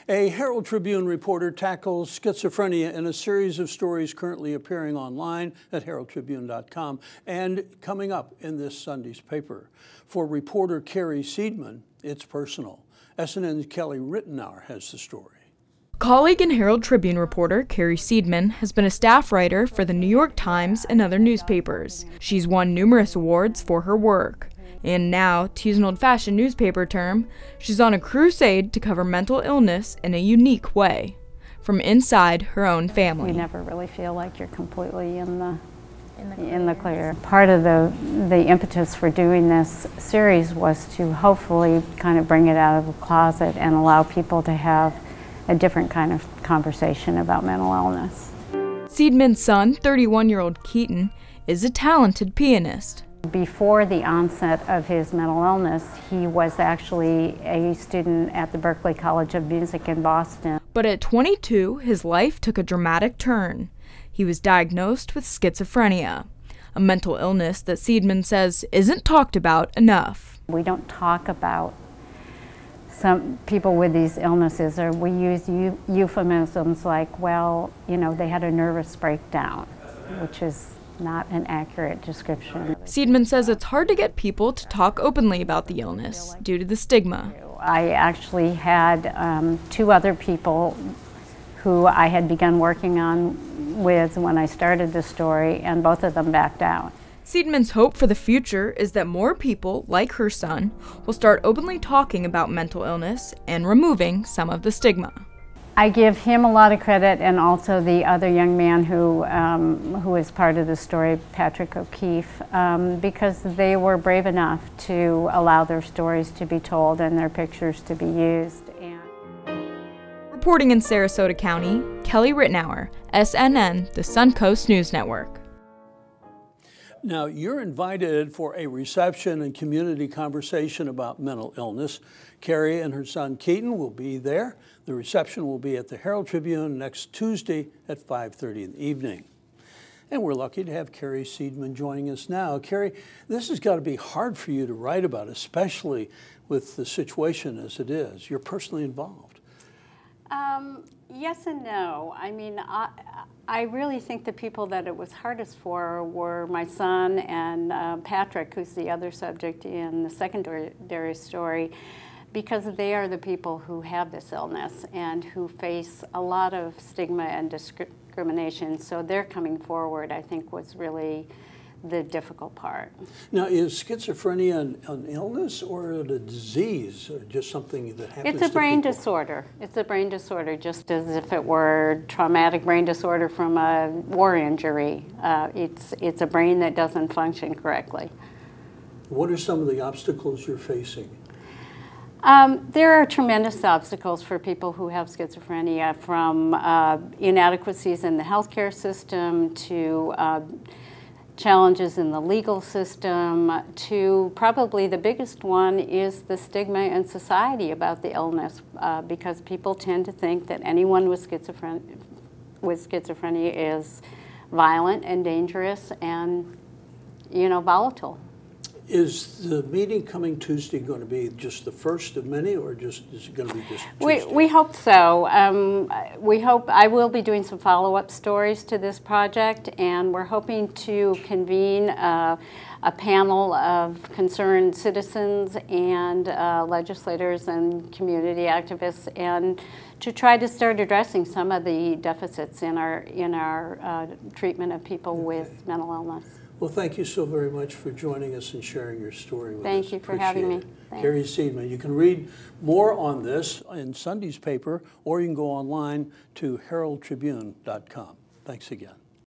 A Herald-Tribune reporter tackles schizophrenia in a series of stories currently appearing online at heraldtribune.com and coming up in this Sunday's paper. For reporter Carrie Seidman, it's personal. SNN's Kelly Rittenauer has the story. Colleague and Herald-Tribune reporter Carrie Seidman has been a staff writer for the New York Times and other newspapers. She's won numerous awards for her work. And now, to use an old-fashioned newspaper term, she's on a crusade to cover mental illness in a unique way, from inside her own family. You never really feel like you're completely in the clear. Part of the impetus for doing this series was to hopefully kind of bring it out of the closet and allow people to have a different kind of conversation about mental illness. Seidman's son, 31-year-old Keaton, is a talented pianist. Before the onset of his mental illness, he was actually a student at the Berklee College of Music in Boston. But at 22, his life took a dramatic turn. He was diagnosed with schizophrenia, a mental illness that Seidman says isn't talked about enough. We don't talk about some people with these illnesses, or we use euphemisms like, well, you know, they had a nervous breakdown, which is not an accurate description. Seidman says it's hard to get people to talk openly about the illness due to the stigma. I actually had 2 other people who I had begun working on with when I started the story, and both of them backed out. Seidman's hope for the future is that more people, like her son, will start openly talking about mental illness and removing some of the stigma. I give him a lot of credit, and also the other young man who is part of the story, Patrick O'Keefe, because they were brave enough to allow their stories to be told and their pictures to be used. Reporting in Sarasota County, Kelly Rittenauer, SNN, the Suncoast News Network. Now, you're invited for a reception and community conversation about mental illness. Carrie and her son Keaton will be there. The reception will be at the Herald-Tribune next Tuesday at 5:30 in the evening. And we're lucky to have Carrie Seidman joining us now. Carrie, this has got to be hard for you to write about, especially with the situation as it is. You're personally involved. Yes and no. I mean, I really think the people that it was hardest for were my son and Patrick, who's the other subject in the secondary story, because they are the people who have this illness and who face a lot of stigma and discrimination. So their coming forward, I think, was really the difficult part. Now, is schizophrenia an illness or a disease, or just something that happens to people? It's a brain disorder. It's a brain disorder, just as if it were traumatic brain disorder from a war injury. It's a brain that doesn't function correctly. What are some of the obstacles you're facing? There are tremendous obstacles for people who have schizophrenia, from inadequacies in the healthcare system to challenges in the legal system, to probably the biggest one is the stigma in society about the illness, because people tend to think that anyone with schizophrenia is violent and dangerous and, you know, volatile. Is the meeting coming Tuesday going to be just the first of many, or is it going to be just Tuesday? We hope so. We hope I will be doing some follow-up stories to this project, and we're hoping to convene a panel of concerned citizens and legislators and community activists, and to try to start addressing some of the deficits in our treatment of people with mental illness. Well, thank you so very much for joining us and sharing your story with us. Thank you for having me. Carrie Seidman. You can read more on this in Sunday's paper, or you can go online to heraldtribune.com. Thanks again.